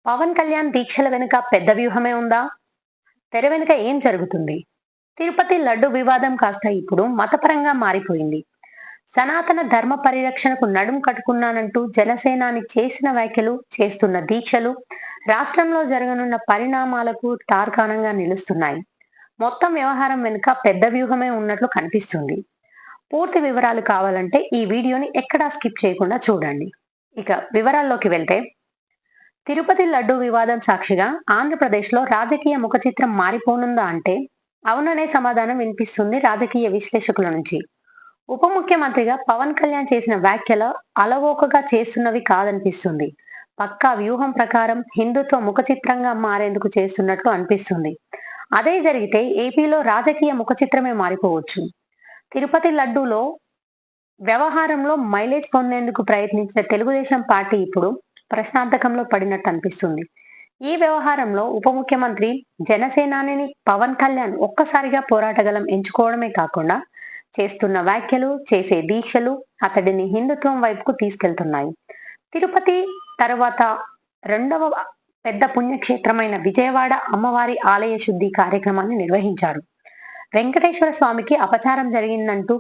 పవన్ కళ్యాణ్ దీక్షల వెనుక పెద్ద వ్యూహమే ఉందా? తెర వెనుక ఏం జరుగుతుంది? తిరుపతి లడ్డు వివాదం కాస్త ఇప్పుడు మతపరంగా మారిపోయింది. సనాతన ధర్మ పరిరక్షణకు నడుం కట్టుకున్నానంటూ జనసేనాని చేసిన వ్యాఖ్యలు, చేస్తున్న దీక్షలు రాష్ట్రంలో జరగనున్న పరిణామాలకు తార్కాణంగా నిలుస్తున్నాయి. మొత్తం వ్యవహారం వెనుక పెద్ద వ్యూహమే ఉన్నట్లు కనిపిస్తుంది. పూర్తి వివరాలు కావాలంటే ఈ వీడియోని ఎక్కడా స్కిప్ చేయకుండా చూడండి. ఇక వివరాల్లోకి వెళ్తే, తిరుపతి లడ్డు వివాదం సాక్షిగా ఆంధ్రప్రదేశ్లో రాజకీయ ముఖచిత్రం మారిపోనుందా అంటే అవుననే సమాధానం వినిపిస్తుంది రాజకీయ విశ్లేషకుల నుంచి. ఉప ముఖ్యమంత్రిగా పవన్ కళ్యాణ్ చేసిన వ్యాఖ్యలు అలవోకగా చేస్తున్నవి కాదనిపిస్తుంది. పక్కా వ్యూహం ప్రకారం హిందుత్వ ముఖచిత్రంగా మారేందుకు చేస్తున్నట్లు అనిపిస్తుంది. అదే జరిగితే ఏపీలో రాజకీయ ముఖచిత్రమే మారిపోవచ్చు. తిరుపతి లడ్డూలో వ్యవహారంలో మైలేజ్ పొందేందుకు ప్రయత్నించిన తెలుగుదేశం పార్టీ ఇప్పుడు ప్రశ్నార్థకంలో పడినట్టు అనిపిస్తుంది. ఈ వ్యవహారంలో ఉప ముఖ్యమంత్రి జనసేనాని పవన్ కళ్యాణ్ ఒక్కసారిగా పోరాటగలం ఎంచుకోవడమే కాకుండా చేస్తున్న వ్యాఖ్యలు, చేసే దీక్షలు అతడిని హిందుత్వం వైపుకు తీసుకెళ్తున్నాయి. తిరుపతి తర్వాత రెండవ పెద్ద పుణ్యక్షేత్రమైన విజయవాడ అమ్మవారి ఆలయ శుద్ధి కార్యక్రమాన్ని నిర్వహించారు. వెంకటేశ్వర స్వామికి అపచారం జరిగిందంటూ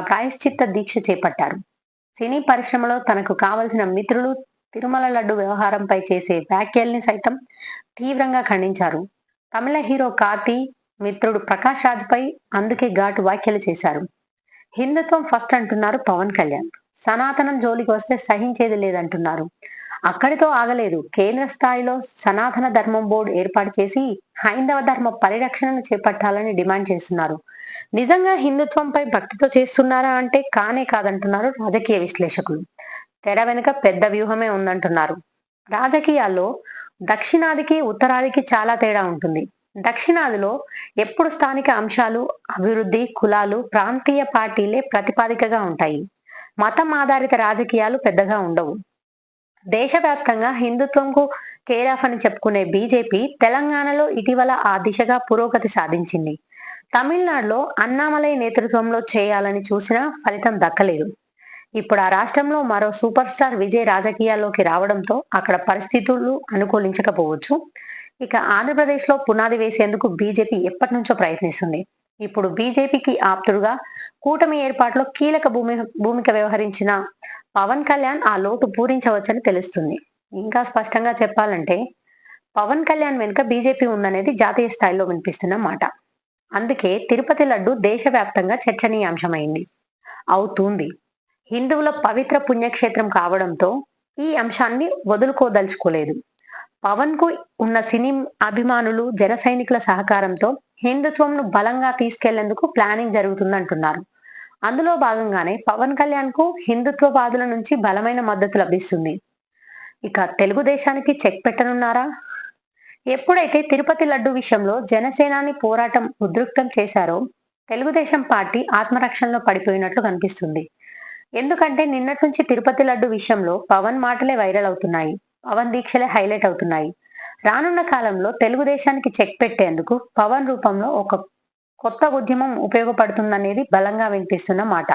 ప్రాయశ్చిత్త దీక్ష చేపట్టారు. సినీ పరిశ్రమలో తనకు కావలసిన మిత్రులు తిరుమల లడ్డు వ్యవహారంపై చేసే వ్యాఖ్యల్ని సైతం తీవ్రంగా ఖండించారు. తమిళ హీరో కార్తీ మిత్రుడు ప్రకాష్ రాజ్ పై అందుకే ఘాటు వ్యాఖ్యలు చేశారు. హిందుత్వం ఫస్ట్ అంటున్నారు పవన్ కళ్యాణ్. సనాతనం జోలికి వస్తే సహించేది లేదంటున్నారు. అక్కడితో ఆగలేదు. కేంద్ర స్థాయిలో సనాతన ధర్మం బోర్డు ఏర్పాటు చేసి హైందవ ధర్మ పరిరక్షణను చేపట్టాలని డిమాండ్ చేస్తున్నారు. నిజంగా హిందుత్వంపై భక్తితో చేస్తున్నారా అంటే కానే కాదంటున్నారు రాజకీయ విశ్లేషకులు. తెర వెనుక పెద్ద వ్యూహమే ఉందంటున్నారు. రాజకీయాల్లో దక్షిణాదికి ఉత్తరాదికి చాలా తేడా ఉంటుంది. దక్షిణాదిలో ఎప్పుడు స్థానిక అంశాలు, అభివృద్ధి, కులాలు, ప్రాంతీయ పార్టీలే ప్రతిపాదికగా ఉంటాయి. మతం ఆధారిత రాజకీయాలు పెద్దగా ఉండవు. దేశవ్యాప్తంగా హిందుత్వంకు కేరాఫ్ అని చెప్పుకునే బీజేపీ తెలంగాణలో ఇటీవల ఆ దిశగా పురోగతి సాధించింది. తమిళనాడులో అన్నామలై నేతృత్వంలో చేయాలని చూసినా ఫలితం దక్కలేదు. ఇప్పుడు ఆ రాష్ట్రంలో మరో సూపర్ స్టార్ విజయ్ రాజకీయాల్లోకి రావడంతో అక్కడ పరిస్థితులు అనుకూలించకపోవచ్చు. ఇక ఆంధ్రప్రదేశ్ లో పునాది వేసేందుకు బీజేపీ ఎప్పటి నుంచో ప్రయత్నిస్తుంది. ఇప్పుడు బీజేపీకి ఆప్తుడుగా కూటమి ఏర్పాటులో కీలక భూమిక వ్యవహరించిన పవన్ కళ్యాణ్ ఆ లోటు పూరించవచ్చని తెలుస్తుంది. ఇంకా స్పష్టంగా చెప్పాలంటే పవన్ కళ్యాణ్ వెనుక బీజేపీ ఉందనేది జాతీయ స్థాయిలో వినిపిస్తున్న మాట. అందుకే తిరుపతి లడ్డు దేశవ్యాప్తంగా చర్చనీయాంశమైంది అవుతుంది. హిందువుల పవిత్ర పుణ్యక్షేత్రం కావడంతో ఈ అంశాన్ని వదులుకోదలుచుకోలేదు. పవన్ కు ఉన్న సినీ అభిమానులు, జన సైనికుల సహకారంతో హిందుత్వంను బలంగా తీసుకెళ్లేందుకు ప్లానింగ్ జరుగుతుందంటున్నారు. అందులో భాగంగానే పవన్ కళ్యాణ్ కు హిందుత్వవాదుల నుంచి బలమైన మద్దతు లభిస్తుంది. ఇక తెలుగుదేశానికి చెక్ పెట్టనున్నారా? ఎప్పుడైతే తిరుపతి లడ్డు విషయంలో జనసేనాని పోరాటం ఉధృతం చేశారో తెలుగుదేశం పార్టీ ఆత్మరక్షణలో పడిపోయినట్లు కనిపిస్తుంది. ఎందుకంటే నిన్నటి నుంచి తిరుపతి లడ్డు విషయంలో పవన్ మాటలే వైరల్ అవుతున్నాయి. పవన్ దీక్షలే హైలైట్ అవుతున్నాయి. రానున్న కాలంలో తెలుగుదేశానికి చెక్ పెట్టేందుకు పవన్ రూపంలో ఒక కొత్త ఉద్యమం ఉపయోగపడుతుందనేది బలంగా వినిపిస్తున్న మాట.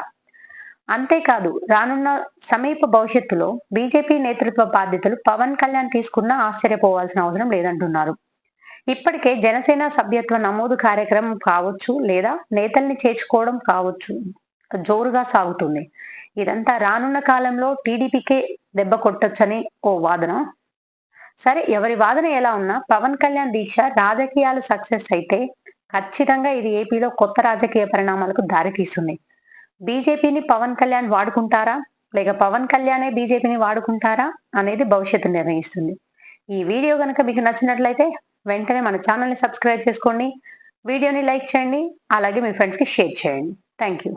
అంతేకాదు రానున్న సమీప భవిష్యత్తులో బీజేపీ నేతృత్వ బాధ్యతలు పవన్ కళ్యాణ్ తీసుకున్నా ఆశ్చర్యపోవాల్సిన అవసరం లేదంటున్నారు. ఇప్పటికే జనసేన సభ్యత్వ నమోదు కార్యక్రమం కావచ్చు, లేదా నేతల్ని చేర్చుకోవడం కావచ్చు జోరుగా సాగుతుంది. ఇదంతా రానున్న కాలంలో టీడీపీకే దెబ్బ కొట్టొచ్చని ఓ వాదన. సరే, ఎవరి వాదన ఎలా ఉన్నా పవన్ కళ్యాణ్ దీక్ష రాజకీయాలు సక్సెస్ అయితే ఖచ్చితంగా ఇది ఏపీలో కొత్త రాజకీయ పరిణామాలకు దారితీస్తుంది. బీజేపీని పవన్ కళ్యాణ్ వాడుకుంటారా, లేక పవన్ కళ్యాణే బీజేపీని వాడుకుంటారా అనేది భవిష్యత్తు నిర్ణయిస్తుంది. ఈ వీడియో కనుక మీకు నచ్చినట్లయితే వెంటనే మన ఛానల్ని సబ్స్క్రైబ్ చేసుకోండి, వీడియోని లైక్ చేయండి, అలాగే మీ ఫ్రెండ్స్కి షేర్ చేయండి. Thank you.